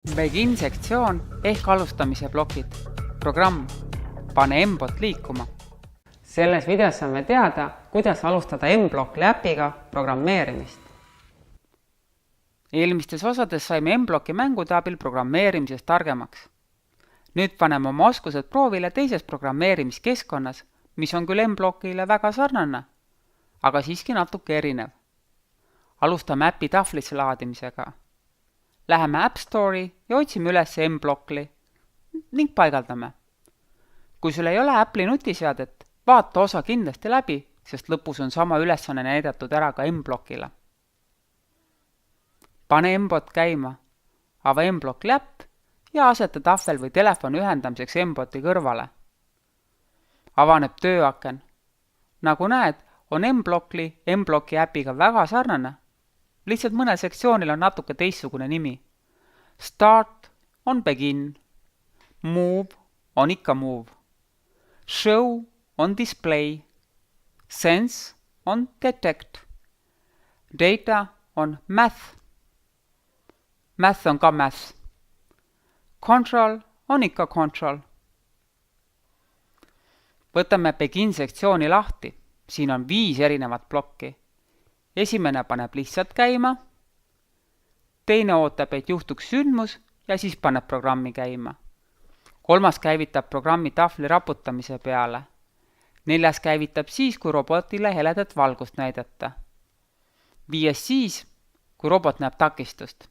Begin sektsioon ehk alustamise plokid. Programm Pane M-bot liikuma. Selles videos saame teada, kuidas alustada M-blokki äpiga programmeerimist. Eelmistes osades saime M-blokki mängude abil programmeerimisest targemaks. Nüüd paneme oma oskused proovile teises programmeerimiskeskkonnas, mis on küll M-blokile väga sarnane, aga siiski natuke erinev. Alustame äpi tahvlisse laadimisega. Läheme App Store'i ja otsime üles M-blokli ning paigaldame. Kui sul ei ole Apple'i nutiseadet, vaata osa kindlasti läbi, sest lõpus on sama ülesanne näidatud ära ka M-blokile. Pane M-bot käima, ava M-blokli äpp ja aseta tahvel või telefon ühendamiseks M-boti kõrvale. Avaneb tööaken. Nagu näed, on M-blokki äpiga väga sarnane. Lihtsalt mõnel sektsioonil on natuke teistsugune nimi. Start on begin. Move on ikka move. Show on display. Sense on detect. Data on math. Math on ka math. Control on ikka control. Võtame begin sektsiooni lahti. Siin on 5 erinevat plokki. Esimene paneb lihtsalt käima, teine ootab, et juhtuks sündmus ja siis paneb programmi käima. 3. käivitab programmi tahvli raputamise peale. 4. käivitab siis, kui robotile heledat valgust näidata. 5. siis, kui robot näeb takistust.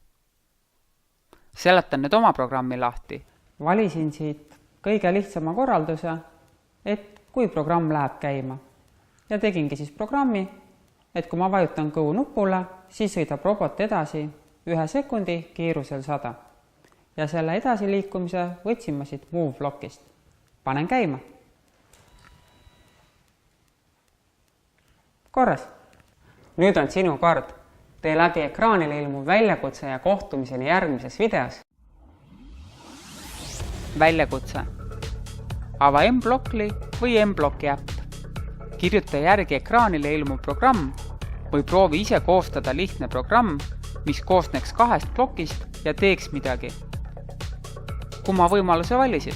Seletan nüüd oma programmi lahti. Valisin siit kõige lihtsama korralduse, et kui programm läheb käima. Ja tegingi siis programmi, et kui ma vajutan kõu nupule, siis sõidab robot edasi 1 sekundi kiirusel 100. Ja selle edasiliikumise võtsin ma siit Move blokist. Panen käima. Korras. Nüüd on sinu kord. Tee läbi ekraanile ilmuv väljakutse ja kohtumiseni järgmises videos. Väljakutse. Ava M-blokli või M-blokki äpp. Kirjuta järgi ekraanile ilmuv programm või proovi ise koostada lihtne programm, mis koosneks 2 plokist ja teeks midagi. Kumma võimaluse valisid?